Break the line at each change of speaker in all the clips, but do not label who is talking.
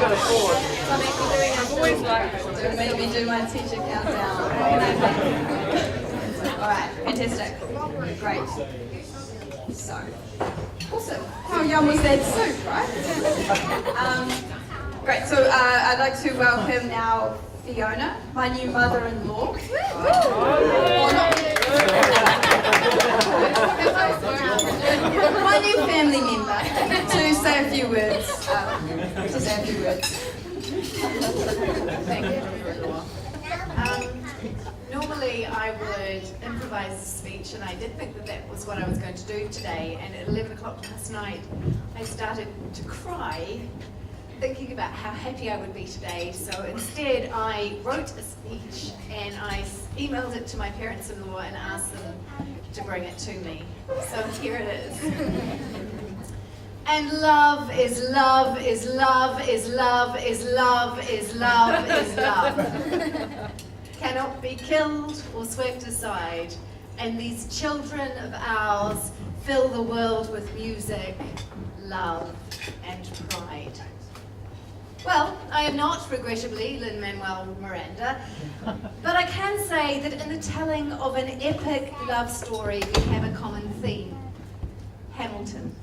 Make me do my teacher countdown. Alright, fantastic. Great. So, awesome. How yum was that soup, right? Great, so I'd like to welcome now Fiona, my new mother-in-law. My new family member, to say a few words.
Thank you. Normally I would improvise a speech, and I did think that that was what I was going to do today, and at 11 o'clock last night I started to cry thinking about how happy I would be today. So instead I wrote a speech and I emailed it to my parents-in-law and asked them to bring it to me. So here it is. And love is love is love is love is love is love is love. Cannot be killed or swept aside. And these children of ours fill the world with music, love, and pride. Well, I am not, regrettably, Lin-Manuel Miranda, but I can say that in the telling of an epic love story, we have a common theme: Hamilton.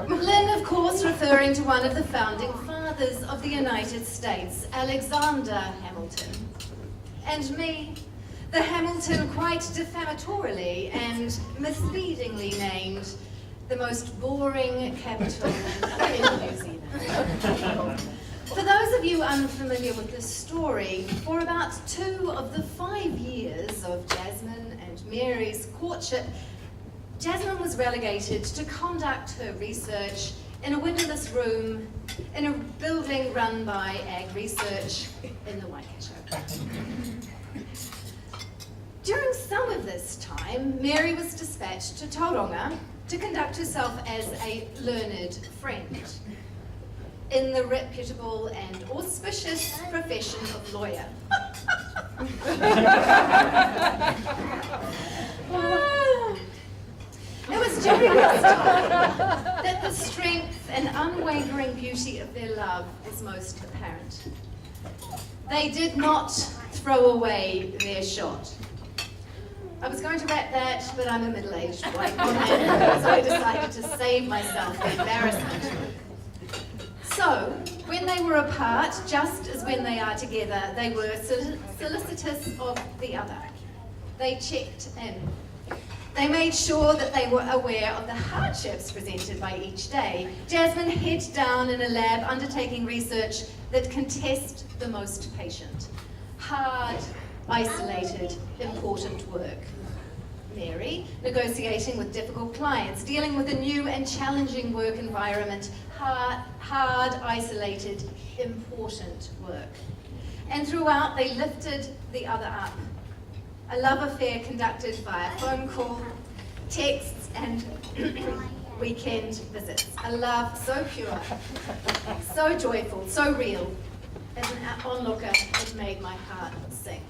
Lin, of course, referring to one of the founding fathers of the United States, Alexander Hamilton. And me, the Hamilton quite defamatorily and misleadingly named the most boring capital in New Zealand. For those of you unfamiliar with this story, for about 2 of the 5 years of Jasmine and Mary's courtship, Jasmine was relegated to conduct her research in a windowless room in a building run by Ag Research in the Waikato. During some of this time, Mary was dispatched to Tauranga to conduct herself as a learned friend in the reputable and auspicious profession of lawyer. It was during this time that the strength and unwavering beauty of their love was most apparent. They did not throw away their shot. I was going to wrap that, but I'm a middle-aged white woman, so I decided to save myself the embarrassment. So, when they were apart, just as when they are together, they were solicitous of the other. They checked in. They made sure that they were aware of the hardships presented by each day. Jasmine head down in a lab undertaking research that can test the most patient. Hard, isolated, important work. Mary, negotiating with difficult clients, dealing with a new and challenging work environment. Hard, isolated, important work. And throughout, they lifted the other up. A love affair conducted via phone call, texts, and weekend visits. A love so pure, so joyful, so real. As an onlooker, it made my heart sing.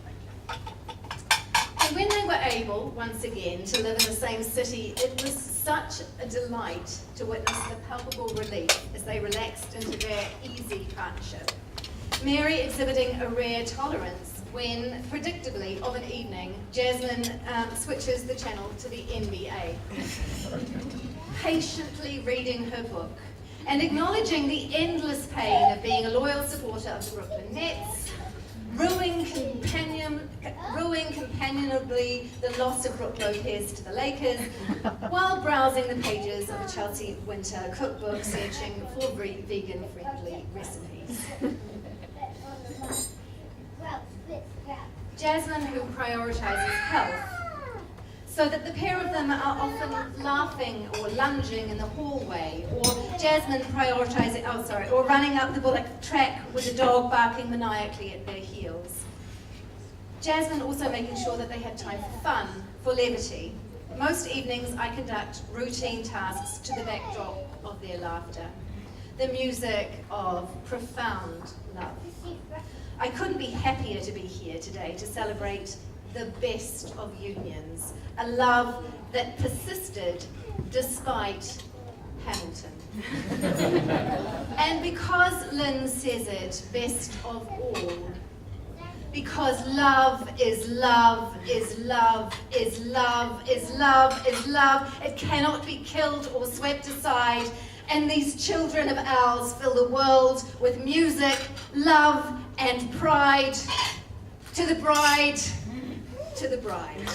And when they were able, once again, to live in the same city, it was such a delight to witness the palpable relief as they relaxed into their easy partnership. Mary exhibiting a rare tolerance when, predictably, of an evening, Jasmine switches the channel to the NBA. Patiently reading her book and acknowledging the endless pain of being a loyal supporter of the Brooklyn Nets, ruining companionably the loss of Brooke Lopez to the Lakers, while browsing the pages of a Chelsea winter cookbook searching for vegan-friendly recipes. Jasmine, who prioritises health, so that the pair of them are often laughing or lunging in the hallway, or Jasmine prioritizing, or running up the bullock track with a dog barking maniacally at their heels. Jasmine also making sure that they had time for fun, for levity. Most evenings I conduct routine tasks to the backdrop of their laughter, the music of profound love. I couldn't be happier to be here today to celebrate the best of unions, a love that persisted despite Hamilton. And because Lynn says it best of all, because love is love is love is love is love is love, it cannot be killed or swept aside. And these children of ours fill the world with music, love, and pride. To the bride, to the bride.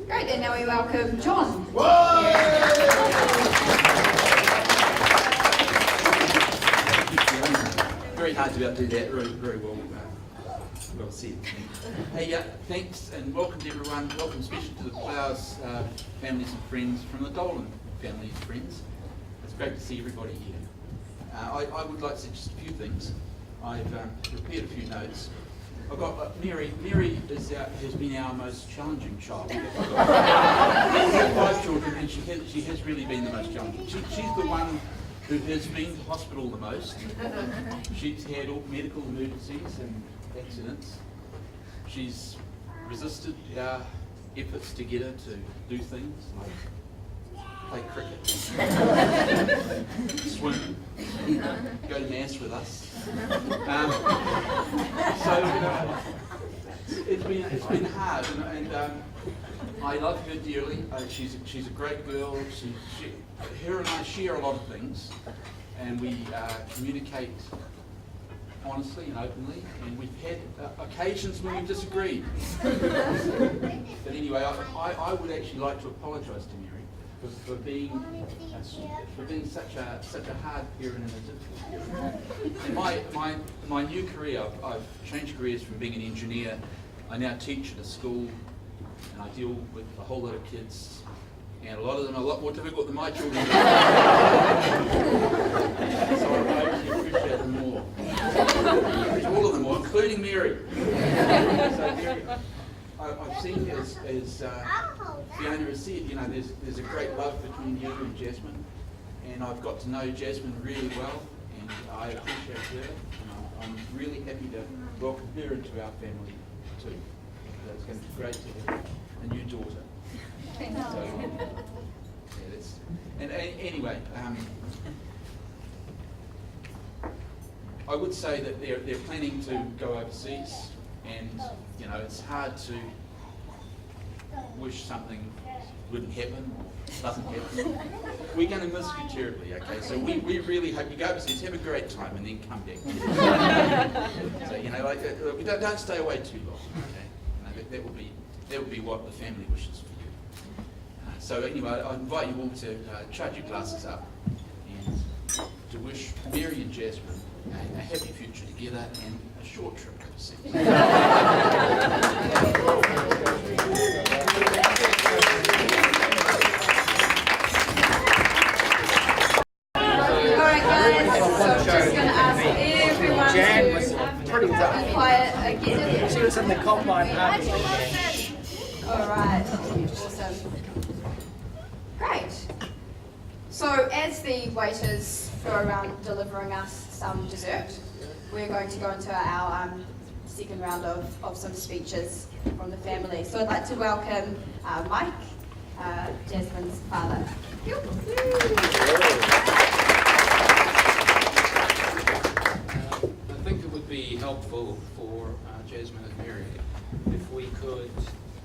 Great, and now we welcome John.
Very hard to be able to do that. Very well, well said. Hey, thanks and welcome to everyone. Welcome especially to the Flowers families and friends from the Dolan family and friends. It's great to see everybody here. I would like to say just a few things. I've prepared a few notes. I've got Mary. Mary has been our most challenging child. We've got 5 children, and she has really been the most challenging. She's the one who has been to hospital the most. She's had all medical emergencies and accidents. She's resisted our efforts to get her to do things like play cricket, swim, go to mass with us. It's been hard, and I love her dearly. She's a great girl. Her and I share a lot of things, and we communicate honestly and openly, and we've had occasions when we've disagreed. But anyway, I would actually like to apologise to Mary for being such a hard parent and a difficult parent. In my new career, I've changed careers from being an engineer. I now teach at a school, and I deal with a whole lot of kids, and a lot of them are a lot more difficult than my children. So I really appreciate them more. All of them more, including Mary. So Mary, I've seen as Fiona has said, you know, there's a great love between you and Jasmine, and I've got to know Jasmine really well, and I appreciate her, and I'm really happy to welcome her into our family too. So it's going to be great to have a new daughter. So, anyway, I would say that they're planning to go overseas, and you know it's hard to wish something wouldn't happen or doesn't happen. We're going to miss you terribly, okay? So we really hope you go overseas, have a great time, and then come back. So you know, like don't stay away too long, okay? You know, that would be what the family wishes for you. So anyway, I invite you all to charge your glasses up and to wish Mary and Jasmine a happy future together and a short trip overseas.
Alright guys, so I'm just going to ask everyone to be quiet again.
She was in the combine.
Alright, awesome. Great. So as the waiters go around delivering us some dessert, we're going to go into our second round of some speeches from the family. So I'd like to welcome Mike, Jasmine's father.
I think it would be helpful for Jasmine and Mary if we could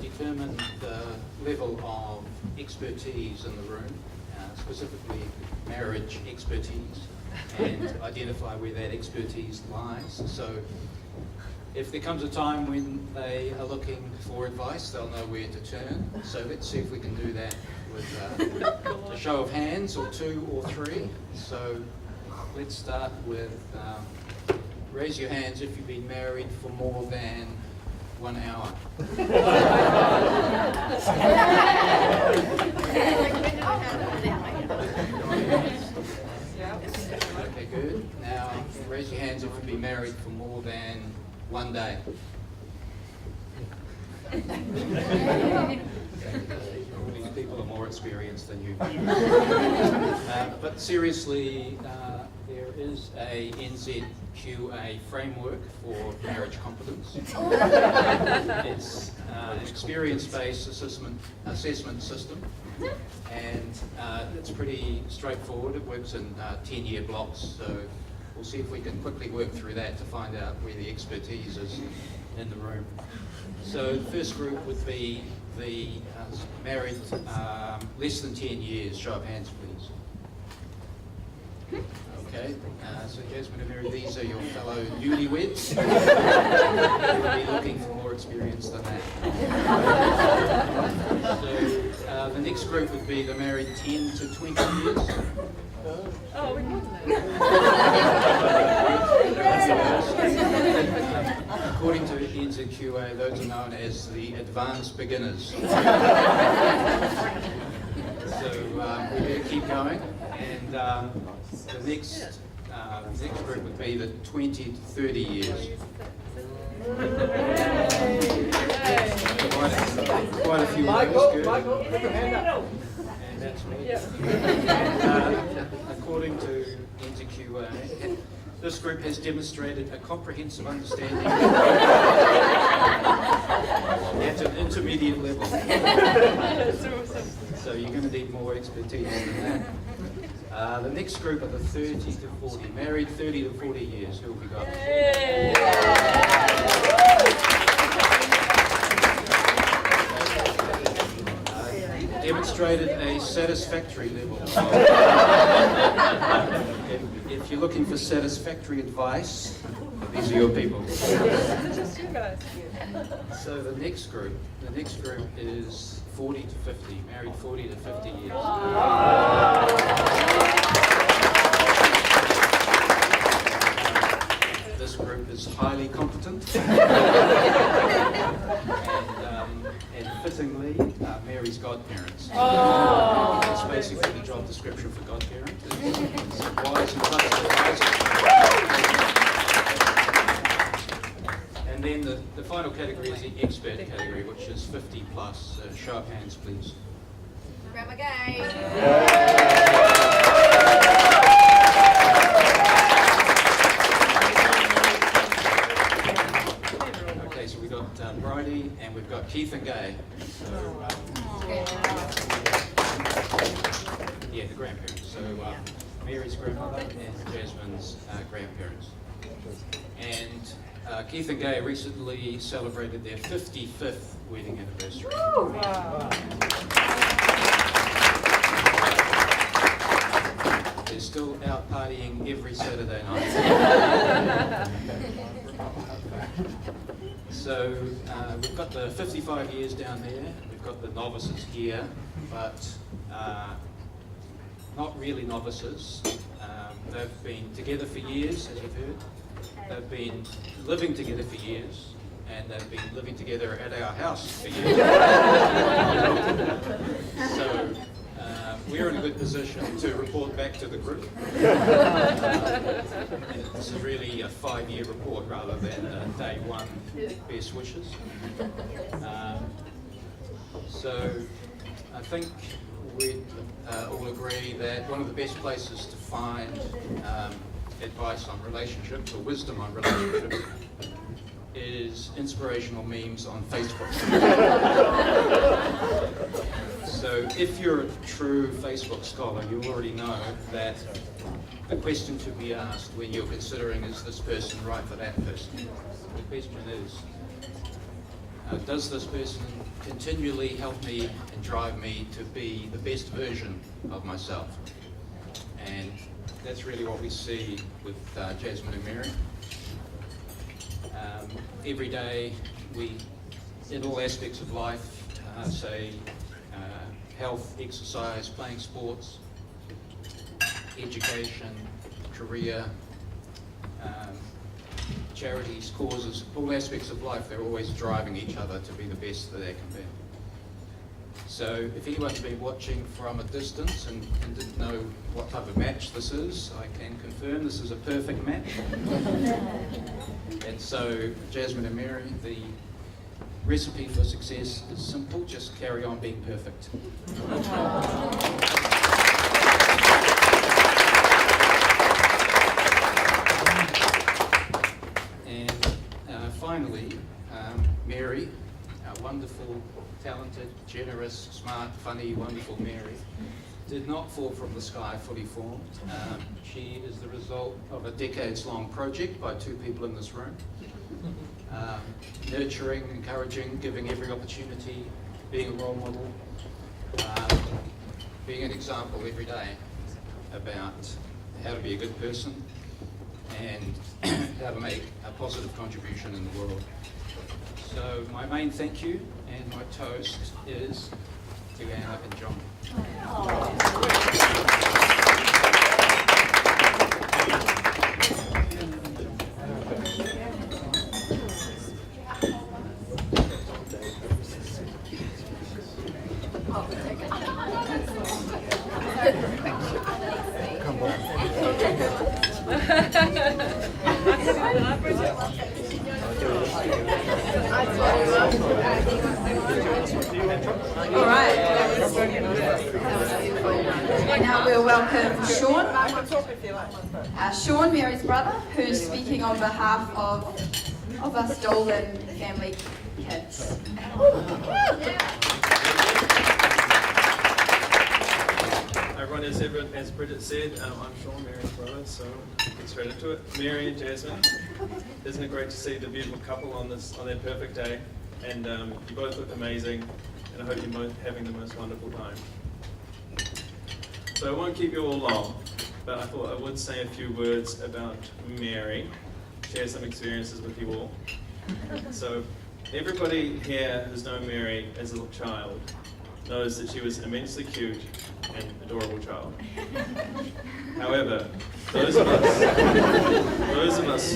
determine the level of expertise in the room, specifically marriage expertise, and identify where that expertise lies. So if there comes a time when they are looking for advice, they'll know where to turn. So let's see if we can do that with a show of hands, or 2 or 3. So let's start with, raise your hands if you've been married for more than 1 hour. Okay, good. Now raise your hands if you've been married for more than 1 day. These people are more experience than you. But seriously, there is a NZQA framework for marriage competence. It's an experience-based assessment system, and it's pretty straightforward. It works in 10-year blocks, so we'll see if we can quickly work through that to find out where the expertise is in the room. So the first group would be the married less than 10 years. Show of hands, please. Okay, so Jasmine and Mary, these are your fellow newlyweds. You'll be looking for more experience than that. So the next group would be the married 10 to 20 years.
Oh, we can
According to NZQA, those are known as the advanced beginners. So we better keep going. And the next group would be the 20 to 30 years. Quite a few Michael, put your hand up. And that's me. According to NZQA, this group has demonstrated a comprehensive understanding at an intermediate level. So you're going to need more expertise than that. The next group are the 30 to 40, married 30 to 40 years. Who have we got? Demonstrated a satisfactory level. If you're looking for satisfactory advice, these are your people.
Just you guys.
So the next group is 40 to 50, married 40 to 50 years. This group is highly competent. And fittingly, Mary's godparents. That's basically the job description for godparent. It's wise and trusted advisors. And then the final category is the expert category, which is 50 plus. Show of hands, please.
Grandma Gay.
Okay, so we've got Bridie and we've got Keith and Gay. So, yeah, the grandparents. So Mary's grandmother and Jasmine's grandparents. And Keith and Gay recently celebrated their 55th wedding anniversary. They're still out partying every Saturday night. So we've got the 55 years down there, we've got the novices here, but not really novices. They've been together for years, as you've heard. They've been living together for years, and they've been living together at our house for years. So we're in a good position to report back to the group. And this is really a 5-year report rather than day one best wishes. So I think we'd all agree that one of the best places to find advice on relationships or wisdom on relationships is inspirational memes on Facebook. So if you're a true Facebook scholar, you already know that the question to be asked when you're considering is this person right for that person? The question is, does this person continually help me and drive me to be the best version of myself? And that's really what we see with Jasmine and Mary. Every day, we, in all aspects of life, say health, exercise, playing sports, education, career, charities, causes, all aspects of life, they're always driving each other to be the best that they can be. So if anyone's been watching from a distance and didn't know what type of match this is, I can confirm this is a perfect match. And so Jasmine and Mary, the recipe for success is simple, just carry on being perfect. And finally, Mary, our wonderful, talented, generous, smart, funny, wonderful Mary, did not fall from the sky fully formed. She is the result of a decades-long project by two people in this room. Nurturing, encouraging, giving every opportunity, being a role model, being an example every day about how to be a good person and how to make a positive contribution in the world. So my main thank you and my toast is to Anna and John.
All right. Now we'll welcome Sean. Sean, Mary's brother, who's speaking on behalf of us Dolan family kids.
Everyone, as Bridget said, I'm Sean, Mary's brother, so get straight into it. Mary and Jasmine, isn't it great to see the beautiful couple on their perfect day? And you both look amazing, and I hope you're both having the most wonderful time. So I won't keep you all long, but I thought I would say a few words about Mary, share some experiences with you all. So everybody here who's known Mary as a little child knows that she was immensely cute and adorable child. However, those of us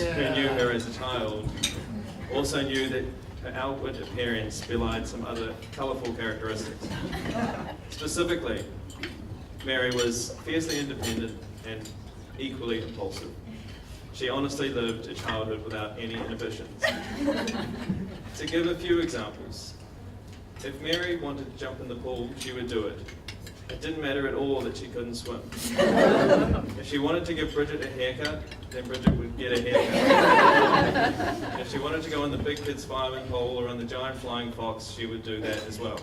who knew her as a child also knew that her outward appearance belied some other colourful characteristics. Specifically, Mary was fiercely independent and equally impulsive. She honestly lived a childhood without any inhibitions. To give a few examples, if Mary wanted to jump in the pool, she would do it. It didn't matter at all that she couldn't swim. If she wanted to give Bridget a haircut, then Bridget would get a haircut. If she wanted to go in the Big Kids Fireman Pool or on the Giant Flying Fox, she would do that as well.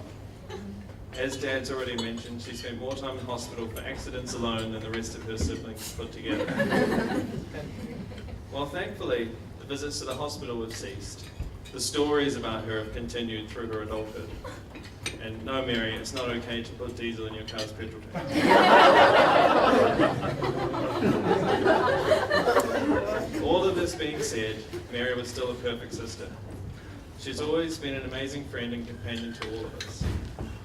As Dad's already mentioned, she spent more time in hospital for accidents alone than the rest of her siblings put together. While thankfully, the visits to the hospital have ceased, the stories about her have continued through her adulthood. And no, Mary, it's not okay to put diesel in your car's petrol tank. All of this being said, Mary was still a perfect sister. She's always been an amazing friend and companion to all of us.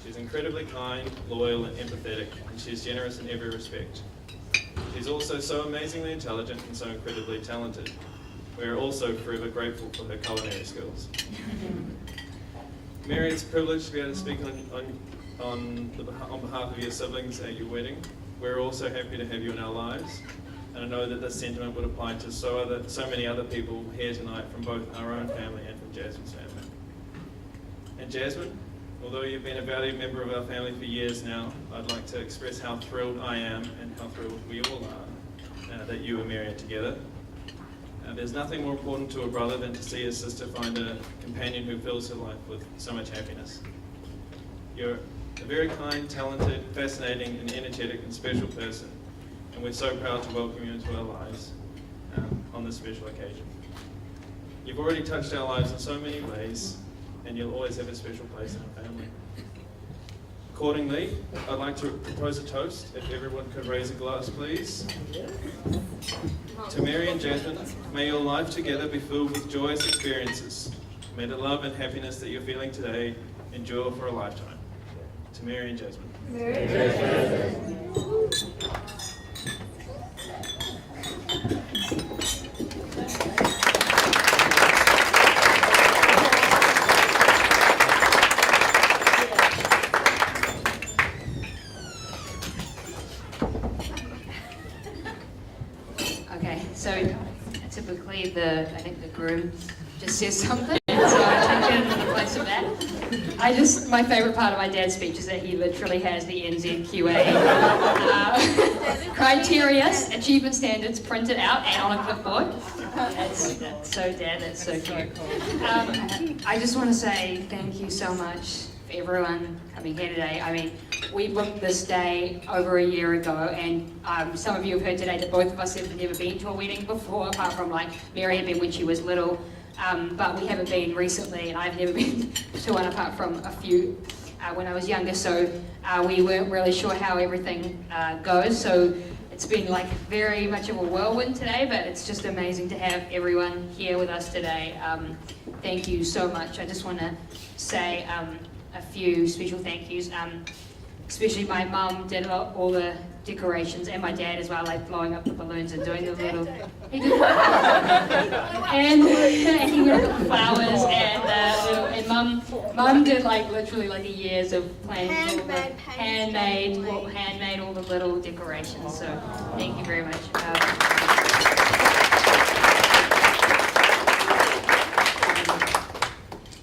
She's incredibly kind, loyal, and empathetic, and she's generous in every respect. She's also so amazingly intelligent and so incredibly talented. We're also forever grateful for her culinary skills. Mary, it's a privilege to be able to speak on behalf of your siblings at your wedding. We're also happy to have you in our lives, and I know that this sentiment would apply to so many other people here tonight from both our own family and from Jasmine's family. And Jasmine, although you've been a valued member of our family for years now, I'd like to express how thrilled I am and how thrilled we all are that you and Mary are together. There's nothing more important to a brother than to see his sister find a companion who fills her life with so much happiness. You're a very kind, talented, fascinating, and energetic and special person, and we're so proud to welcome you into our lives on this special occasion. You've already touched our lives in so many ways, and you'll always have a special place in our family. Accordingly, I'd like to propose a toast. If everyone could raise a glass, please. To Mary and Jasmine, may your life together be filled with joyous experiences. May the love and happiness that you're feeling today endure for a lifetime. To Mary and Jasmine.
Mary and Jasmine.
Okay, so typically I think the groom just says something, so I check in with the place of that. My favourite part of my dad's speech is that he literally has the NZQA criteria, achievement standards printed out and on a clipboard. That's so Dad, that's so cute. I just want to say thank you so much for everyone coming here today. I mean, we booked this day over a year ago, and some of you have heard today that both of us have never been to a wedding before, apart from like Mary had been when she was little, but we haven't been recently, and I've never been to one apart from a few when I was younger, so we weren't really sure how everything goes. So it's been like very much of a whirlwind today, but it's just amazing to have everyone here with us today. Thank you so much. I just want to say a few special thank yous. Especially my mum did all the decorations, and my dad as well, like blowing up the balloons and doing the little. He did, and he went with the flowers and mum did like literally like years of planning, handmade all the little decorations. So thank you very much.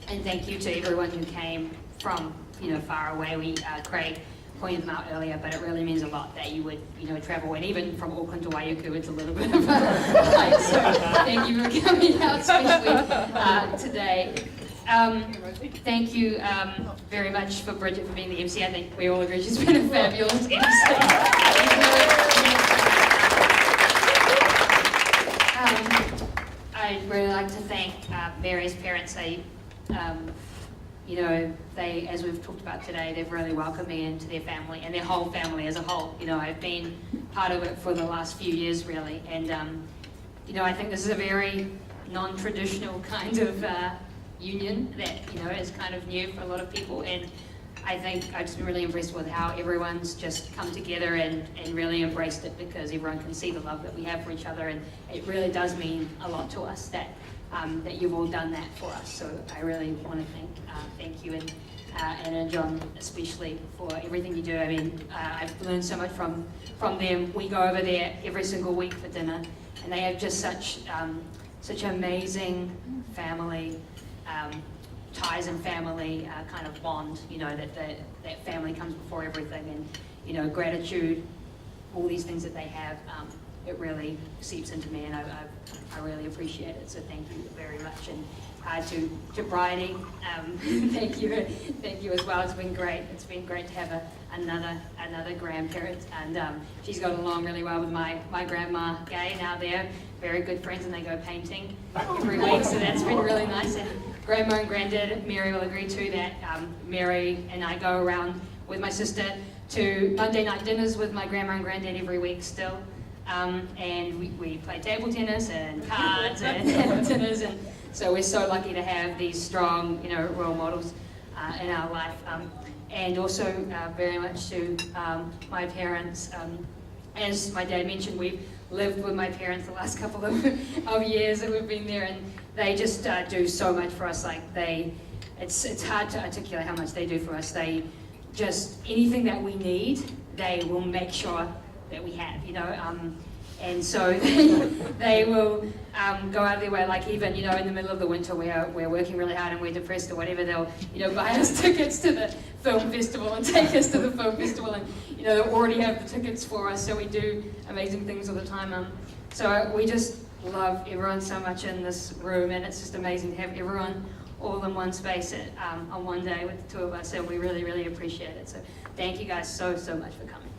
And thank you to everyone who came from far away. Craig pointed them out earlier, but it really means a lot that you would travel, and even from Auckland to Waiuku, it's a little bit of a hike. So thank you for coming out, especially today. Thank you very much for Bridget for being the MC. I think we all agree she's been a fabulous MC. I'd really like to thank Mary's parents. They, as we've talked about today, they've really welcomed me into their family and their whole family as a whole. I've been part of it for the last few years, really, and I think this is a very non-traditional kind of union that is kind of new for a lot of people, and I think I've just been really impressed with how everyone's just come together and really embraced it, because everyone can see the love that we have for each other, and it really does mean a lot to us that you've all done that for us. So I really want to thank you, and Anna and John especially, for everything you do. I mean, I've learned so much from them. We go over there every single week for dinner, and they have just such amazing family ties and family kind of bond. That family comes before everything, and gratitude, all these things that they have. It really seeps into me, and I really appreciate it. So thank you very much, and to Bridie, thank you as well. It's been great. It's been great to have another grandparent, and she's gotten along really well with my grandma Gay. Now they're very good friends, and they go painting every week. So that's been really nice. And Grandma and Granddad, Mary will agree too, that Mary and I go around with my sister to Monday night dinners with my grandma and granddad every week still. And we play table tennis and cards and dinners, and so we're so lucky to have these strong, role models in our life. And also very much to my parents. As my dad mentioned, we've lived with my parents the last couple of years that we've been there, and they just do so much for us. Like it's hard to articulate how much they do for us. They just, anything that we need, they will make sure that we have, and so they will go out of their way, like even, in the middle of the winter we're working really hard and we're depressed or whatever, they'll, buy us tickets to the film festival and take us to the film festival, and, they'll already have the tickets for us, so we do amazing things all the time. So we just love everyone so much in this room, and it's just amazing to have everyone all in one space on one day with the two of us, and we really, really appreciate it. So thank you guys so much for coming.